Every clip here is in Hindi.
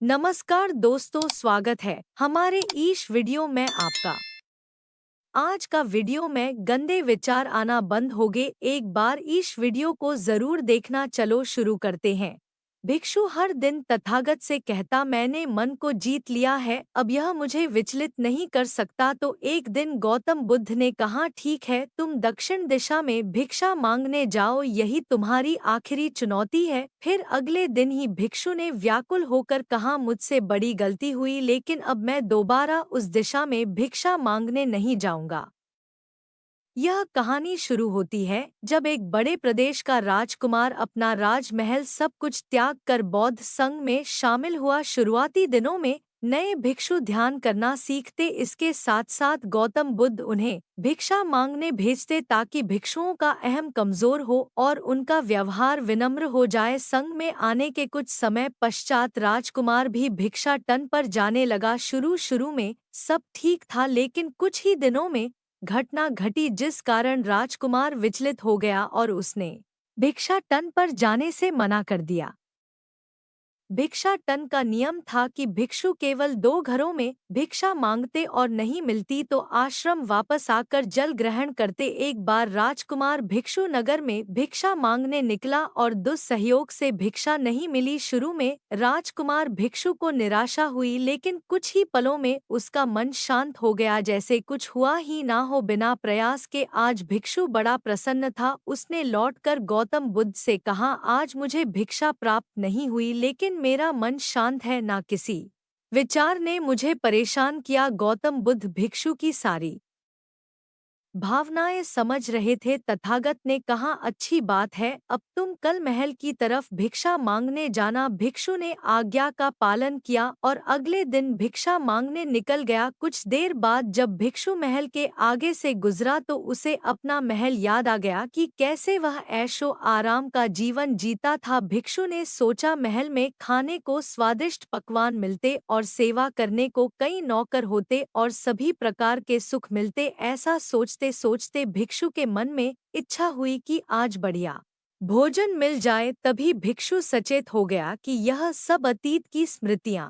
नमस्कार दोस्तों, स्वागत है हमारे इस वीडियो में आपका। आज का वीडियो में गंदे विचार आना बंद हो गए। एक बार इस वीडियो को जरूर देखना। चलो शुरू करते हैं। भिक्षु हर दिन तथागत से कहता, मैंने मन को जीत लिया है, अब यह मुझे विचलित नहीं कर सकता। तो एक दिन गौतम बुद्ध ने कहा, ठीक है, तुम दक्षिण दिशा में भिक्षा मांगने जाओ, यही तुम्हारी आखिरी चुनौती है। फिर अगले दिन ही भिक्षु ने व्याकुल होकर कहा, मुझसे बड़ी गलती हुई, लेकिन अब मैं दोबारा उस दिशा में भिक्षा मांगने नहीं जाऊंगा। यह कहानी शुरू होती है जब एक बड़े प्रदेश का राजकुमार अपना राजमहल सब कुछ त्याग कर बौद्ध संघ में शामिल हुआ। शुरुआती दिनों में नए भिक्षु ध्यान करना सीखते, इसके साथ साथ गौतम बुद्ध उन्हें भिक्षा मांगने भेजते ताकि भिक्षुओं का अहम कमजोर हो और उनका व्यवहार विनम्र हो जाए। संघ में आने के कुछ समय पश्चात राजकुमार भी भिक्षाटन पर जाने लगा। शुरू शुरू में सब ठीक था, लेकिन कुछ ही दिनों में घटना घटी जिस कारण राजकुमार विचलित हो गया और उसने भिक्षाटन पर जाने से मना कर दिया। भिक्षाटन का नियम था कि भिक्षु केवल 2 घरों में भिक्षा मांगते और नहीं मिलती तो आश्रम वापस आकर जल ग्रहण करते। एक बार राजकुमार भिक्षु नगर में भिक्षा मांगने निकला और दुस्सहयोग से भिक्षा नहीं मिली। शुरू में राजकुमार भिक्षु को निराशा हुई, लेकिन कुछ ही पलों में उसका मन शांत हो गया, जैसे कुछ हुआ ही ना हो। बिना प्रयास के आज भिक्षु बड़ा प्रसन्न था। उसने लौटकर गौतम बुद्ध से कहा, आज मुझे भिक्षा प्राप्त नहीं हुई, लेकिन मेरा मन शांत है, ना किसी विचार ने मुझे परेशान किया। गौतम बुद्ध भिक्षु की सारी भावनाएं समझ रहे थे। तथागत ने कहा, अच्छी बात है, अब तुम कल महल की तरफ भिक्षा मांगने जाना। भिक्षु ने आज्ञा का पालन किया और अगले दिन भिक्षा मांगने निकल गया। कुछ देर बाद जब भिक्षु महल के आगे से गुजरा तो उसे अपना महल याद आ गया कि कैसे वह ऐशो आराम का जीवन जीता था। भिक्षु ने सोचा, महल में खाने को स्वादिष्ट पकवान मिलते और सेवा करने को कई नौकर होते और सभी प्रकार के सुख मिलते। ऐसा सोचते सोचते भिक्षु के मन में इच्छा हुई कि आज बढ़िया भोजन मिल जाए। तभी भिक्षु सचेत हो गया कि यह सब अतीत की स्मृतियां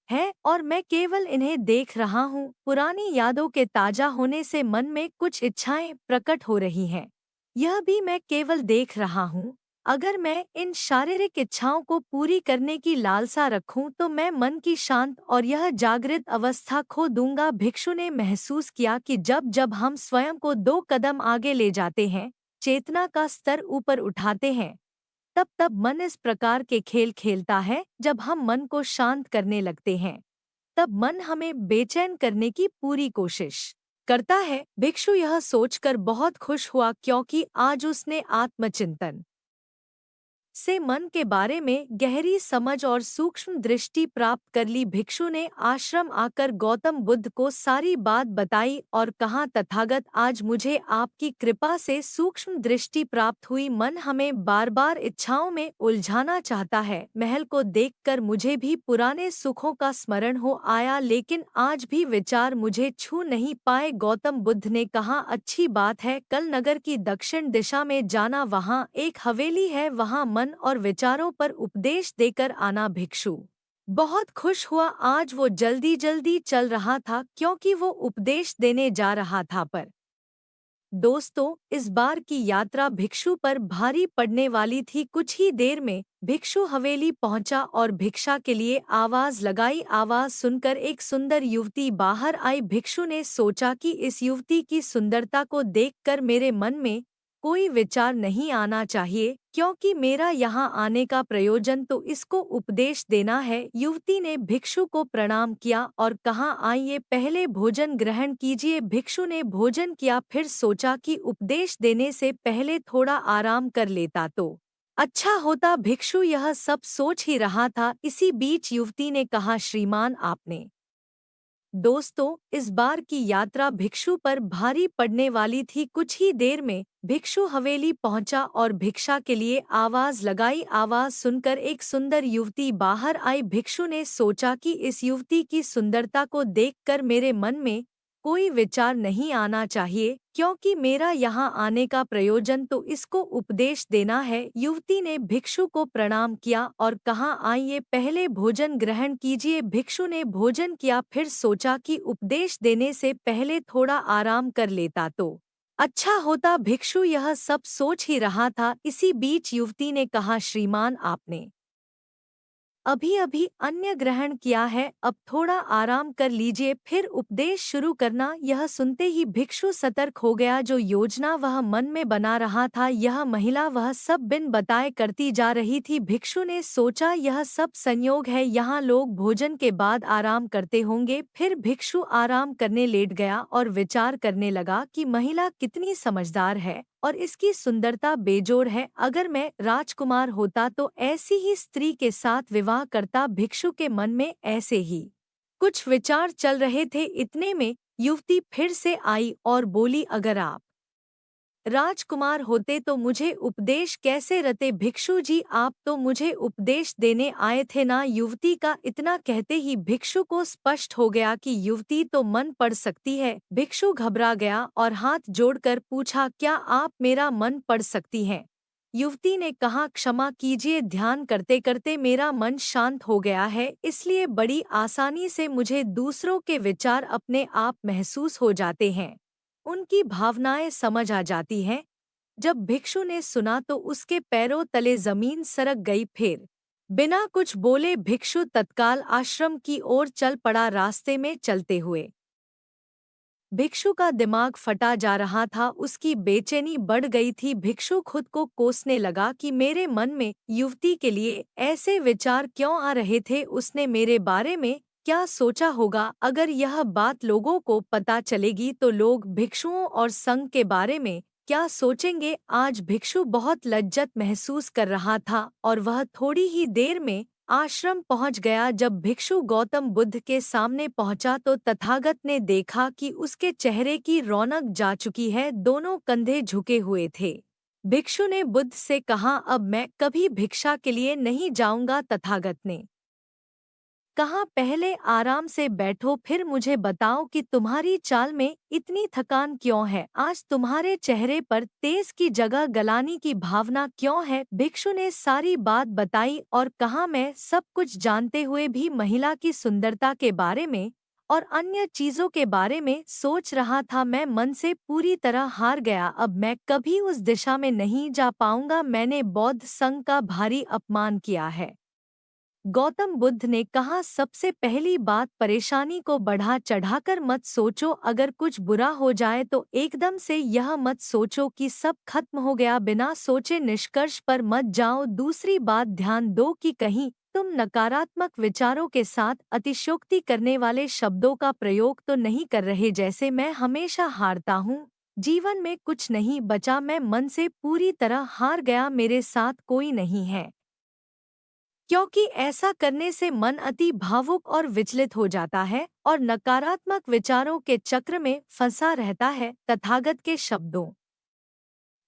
हैं और मैं केवल इन्हें देख रहा हूँ। पुरानी यादों के ताजा होने से मन में कुछ इच्छाएं प्रकट हो रही हैं। यह भी मैं केवल देख रहा हूँ। अगर मैं इन शारीरिक इच्छाओं को पूरी करने की लालसा रखूं तो मैं मन की शांत और यह जागृत अवस्था खो दूंगा। भिक्षु ने महसूस किया कि जब जब हम स्वयं को 2 कदम आगे ले जाते हैं, चेतना का स्तर ऊपर उठाते हैं, तब तब मन इस प्रकार के खेल खेलता है। जब हम मन को शांत करने लगते हैं, तब मन हमें बेचैन करने की पूरी कोशिश करता है। भिक्षु यह सोचकर बहुत खुश हुआ क्योंकि आज उसने आत्मचिंतन से मन के बारे में गहरी समझ और सूक्ष्म दृष्टि प्राप्त कर ली। भिक्षु ने आश्रम आकर गौतम बुद्ध को सारी बात बताई और कहा, तथागत, आज मुझे आपकी कृपा से सूक्ष्म दृष्टि प्राप्त हुई। मन हमें बार बार इच्छाओं में उलझाना चाहता है। महल को देखकर मुझे भी पुराने सुखों का स्मरण हो आया, लेकिन आज भी विचार मुझे छू नहीं पाए। गौतम बुद्ध ने कहा, अच्छी बात है, कल नगर की दक्षिण दिशा में जाना, वहाँ एक हवेली है, वहाँ मन और विचारों पर उपदेश देकर आना। भिक्षु बहुत खुश हुआ। आज वो जल्दी जल्दी चल रहा था क्योंकि वो उपदेश देने जा रहा था। पर दोस्तों, इस बार की यात्रा भिक्षु पर भारी पड़ने वाली थी। कुछ ही देर में भिक्षु हवेली पहुंचा और भिक्षा के लिए आवाज लगाई। आवाज सुनकर एक सुंदर युवती बाहर आई। भिक्षु ने सोचा कि इस युवती की सुंदरता को देखकर मेरे मन में कोई विचार नहीं आना चाहिए, क्योंकि मेरा यहाँ आने का प्रयोजन तो इसको उपदेश देना है। युवती ने भिक्षु को प्रणाम किया और कहा, आइए पहले भोजन ग्रहण कीजिए। भिक्षु ने भोजन किया, फिर सोचा कि उपदेश देने से पहले थोड़ा आराम कर लेता तो अच्छा होता। भिक्षु यह सब सोच ही रहा था, इसी बीच युवती ने कहा, श्रीमान, आपने दोस्तों, इस बार की यात्रा भिक्षु पर भारी पड़ने वाली थी। कुछ ही देर में भिक्षु हवेली पहुंचा और भिक्षा के लिए आवाज लगाई। आवाज सुनकर एक सुंदर युवती बाहर आई। भिक्षु ने सोचा कि इस युवती की सुंदरता को देखकर मेरे मन में कोई विचार नहीं आना चाहिए, क्योंकि मेरा यहाँ आने का प्रयोजन तो इसको उपदेश देना है। युवती ने भिक्षु को प्रणाम किया और कहा, आइए पहले भोजन ग्रहण कीजिए। भिक्षु ने भोजन किया, फिर सोचा कि उपदेश देने से पहले थोड़ा आराम कर लेता तो अच्छा होता। भिक्षु यह सब सोच ही रहा था, इसी बीच युवती ने कहा, श्रीमान आपने अभी अभी अन्न ग्रहण किया है, अब थोड़ा आराम कर लीजिए, फिर उपदेश शुरू करना। यह सुनते ही भिक्षु सतर्क हो गया। जो योजना वह मन में बना रहा था, यह महिला वह सब बिन बताए करती जा रही थी। भिक्षु ने सोचा, यह सब संयोग है, यहाँ लोग भोजन के बाद आराम करते होंगे। फिर भिक्षु आराम करने लेट गया और विचार करने लगा कि महिला कितनी समझदार है और इसकी सुंदरता बेजोड़ है। अगर मैं राजकुमार होता तो ऐसी ही स्त्री के साथ विवाह करता। भिक्षु के मन में ऐसे ही कुछ विचार चल रहे थे। इतने में युवती फिर से आई और बोली, अगर आप राजकुमार होते तो मुझे उपदेश कैसे रते। भिक्षु जी, आप तो मुझे उपदेश देने आए थे ना। युवती का इतना कहते ही भिक्षु को स्पष्ट हो गया कि युवती तो मन पढ़ सकती है। भिक्षु घबरा गया और हाथ जोड़कर पूछा, क्या आप मेरा मन पढ़ सकती हैं? युवती ने कहा, क्षमा कीजिए, ध्यान करते करते मेरा मन शांत हो गया है, इसलिए बड़ी आसानी से मुझे दूसरों के विचार अपने आप महसूस हो जाते हैं, उनकी भावनाएं समझ आ जाती हैं। जब भिक्षु ने सुना तो उसके पैरों तले जमीन सरक गई। फिर बिना कुछ बोले भिक्षु तत्काल आश्रम की ओर चल पड़ा। रास्ते में चलते हुए भिक्षु का दिमाग फटा जा रहा था, उसकी बेचैनी बढ़ गई थी। भिक्षु खुद को कोसने लगा कि मेरे मन में युवती के लिए ऐसे विचार क्यों आ रहे थे। उसने मेरे बारे में क्या सोचा होगा? अगर यह बात लोगों को पता चलेगी तो लोग भिक्षुओं और संघ के बारे में क्या सोचेंगे? आज भिक्षु बहुत लज्जत महसूस कर रहा था और वह थोड़ी ही देर में आश्रम पहुंच गया। जब भिक्षु गौतम बुद्ध के सामने पहुंचा तो तथागत ने देखा कि उसके चेहरे की रौनक जा चुकी है, दोनों कंधे झुके हुए थे। भिक्षु ने बुद्ध से कहा, अब मैं कभी भिक्षा के लिए नहीं जाऊंगा। तथागत ने कहा, पहले आराम से बैठो, फिर मुझे बताओ कि तुम्हारी चाल में इतनी थकान क्यों है? आज तुम्हारे चेहरे पर तेज की जगह गलानी की भावना क्यों है? भिक्षु ने सारी बात बताई और कहा, मैं सब कुछ जानते हुए भी महिला की सुंदरता के बारे में और अन्य चीजों के बारे में सोच रहा था। मैं मन से पूरी तरह हार गया। अब मैं कभी उस दिशा में नहीं जा पाऊंगा। मैंने बौद्ध संघ का भारी अपमान किया है। गौतम बुद्ध ने कहा, सबसे पहली बात, परेशानी को बढ़ा चढ़ाकर मत सोचो। अगर कुछ बुरा हो जाए तो एकदम से यह मत सोचो कि सब खत्म हो गया। बिना सोचे निष्कर्ष पर मत जाओ। दूसरी बात, ध्यान दो कि कहीं तुम नकारात्मक विचारों के साथ अतिशयोक्ति करने वाले शब्दों का प्रयोग तो नहीं कर रहे, जैसे मैं हमेशा हारता हूँ, जीवन में कुछ नहीं बचा, मैं मन से पूरी तरह हार गया, मेरे साथ कोई नहीं है। क्योंकि ऐसा करने से मन अति भावुक और विचलित हो जाता है और नकारात्मक विचारों के चक्र में फंसा रहता है। तथागत के शब्दों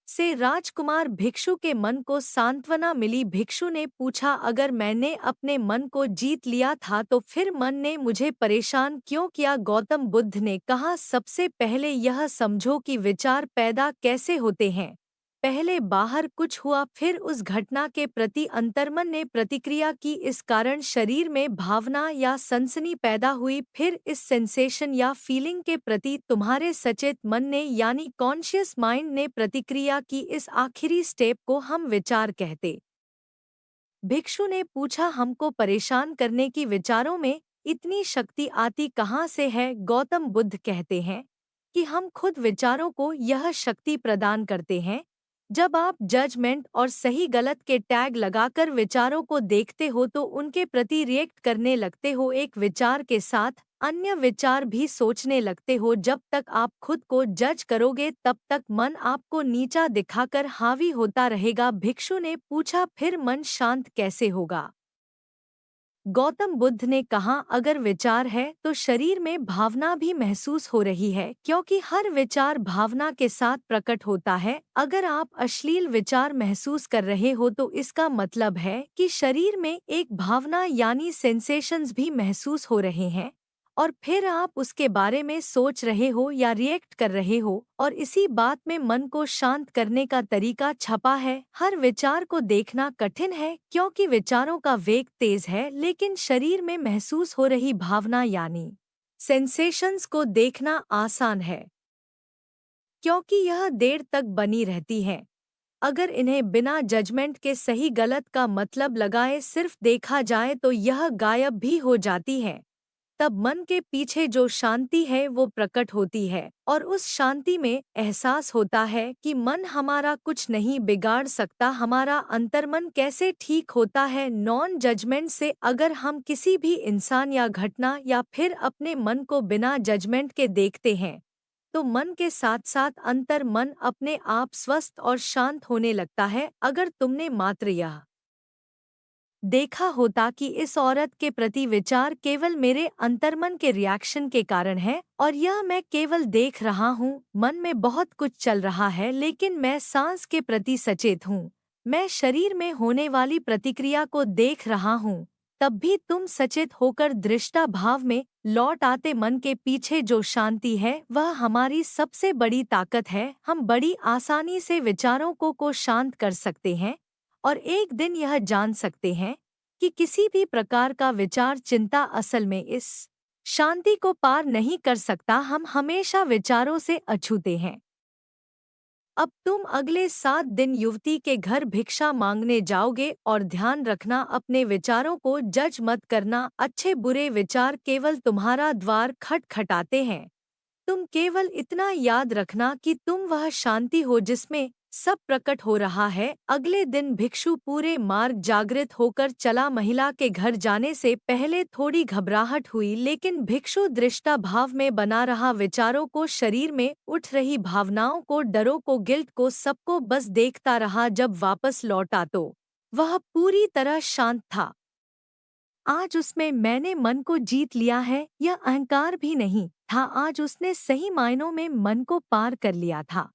से राजकुमार भिक्षु के मन को सांत्वना मिली। भिक्षु ने पूछा, अगर मैंने अपने मन को जीत लिया था तो फिर मन ने मुझे परेशान क्यों किया? गौतम बुद्ध ने कहा, सबसे पहले यह समझो कि विचार पैदा कैसे होते हैं। पहले बाहर कुछ हुआ, फिर उस घटना के प्रति अंतर्मन ने प्रतिक्रिया की, इस कारण शरीर में भावना या सनसनी पैदा हुई, फिर इस सेंसेशन या फीलिंग के प्रति तुम्हारे सचेत मन ने यानी कॉन्शियस माइंड ने प्रतिक्रिया की। इस आखिरी स्टेप को हम विचार कहते। भिक्षु ने पूछा, हमको परेशान करने की विचारों में इतनी शक्ति आती कहाँ से है? गौतम बुद्ध कहते हैं कि हम खुद विचारों को यह शक्ति प्रदान करते हैं। जब आप जजमेंट और सही गलत के टैग लगाकर विचारों को देखते हो तो उनके प्रति रिएक्ट करने लगते हो। एक विचार के साथ अन्य विचार भी सोचने लगते हो। जब तक आप खुद को जज करोगे तब तक मन आपको नीचा दिखाकर हावी होता रहेगा। भिक्षु ने पूछा, फिर मन शांत कैसे होगा? गौतम बुद्ध ने कहा, अगर विचार है तो शरीर में भावना भी महसूस हो रही है, क्योंकि हर विचार भावना के साथ प्रकट होता है। अगर आप अश्लील विचार महसूस कर रहे हो तो इसका मतलब है कि शरीर में एक भावना यानी सेंसेशंस भी महसूस हो रहे हैं और फिर आप उसके बारे में सोच रहे हो या रिएक्ट कर रहे हो, और इसी बात में मन को शांत करने का तरीका छपा है। हर विचार को देखना कठिन है क्योंकि विचारों का वेग तेज है, लेकिन शरीर में महसूस हो रही भावना यानी सेंसेशंस को देखना आसान है क्योंकि यह देर तक बनी रहती है। अगर इन्हें बिना जजमेंट के सही गलत का मतलब लगाए सिर्फ देखा जाए तो यह गायब भी हो जाती है। तब मन के पीछे जो शांति है वो प्रकट होती है, और उस शांति में एहसास होता है कि मन हमारा कुछ नहीं बिगाड़ सकता। हमारा अंतर्मन कैसे ठीक होता है नॉन जजमेंट से। अगर हम किसी भी इंसान या घटना या फिर अपने मन को बिना जजमेंट के देखते हैं, तो मन के साथ साथ अंतर मन अपने आप स्वस्थ और शांत होने लगता है। अगर तुमने मात्र यह देखा होता कि इस औरत के प्रति विचार केवल मेरे अंतर्मन के रिएक्शन के कारण है और यह मैं केवल देख रहा हूँ, मन में बहुत कुछ चल रहा है लेकिन मैं सांस के प्रति सचेत हूँ, मैं शरीर में होने वाली प्रतिक्रिया को देख रहा हूँ, तब भी तुम सचेत होकर दृष्टा भाव में लौट आते। मन के पीछे जो शांति है वह हमारी सबसे बड़ी ताकत है। हम बड़ी आसानी से विचारों को शांत कर सकते हैं और एक दिन यह जान सकते हैं कि किसी भी प्रकार का विचार चिंता असल में इस शांति को पार नहीं कर सकता। हम हमेशा विचारों से अछूते हैं। अब तुम अगले 7 दिन युवती के घर भिक्षा मांगने जाओगे और ध्यान रखना अपने विचारों को जज मत करना। अच्छे बुरे विचार केवल तुम्हारा द्वार खटखटाते हैं। तुम केवल इतना याद रखना कि तुम वह शांति हो जिसमें सब प्रकट हो रहा है। अगले दिन भिक्षु पूरे मार्ग जागृत होकर चला। महिला के घर जाने से पहले थोड़ी घबराहट हुई, लेकिन भिक्षु दृष्टा भाव में बना रहा। विचारों को, शरीर में उठ रही भावनाओं को, डरों को, गिल्ट को, सबको बस देखता रहा। जब वापस लौटा तो वह पूरी तरह शांत था। आज उसमें मैंने मन को जीत लिया है यह अहंकार भी नहीं था, आज उसने सही मायनों में मन को पार कर लिया था।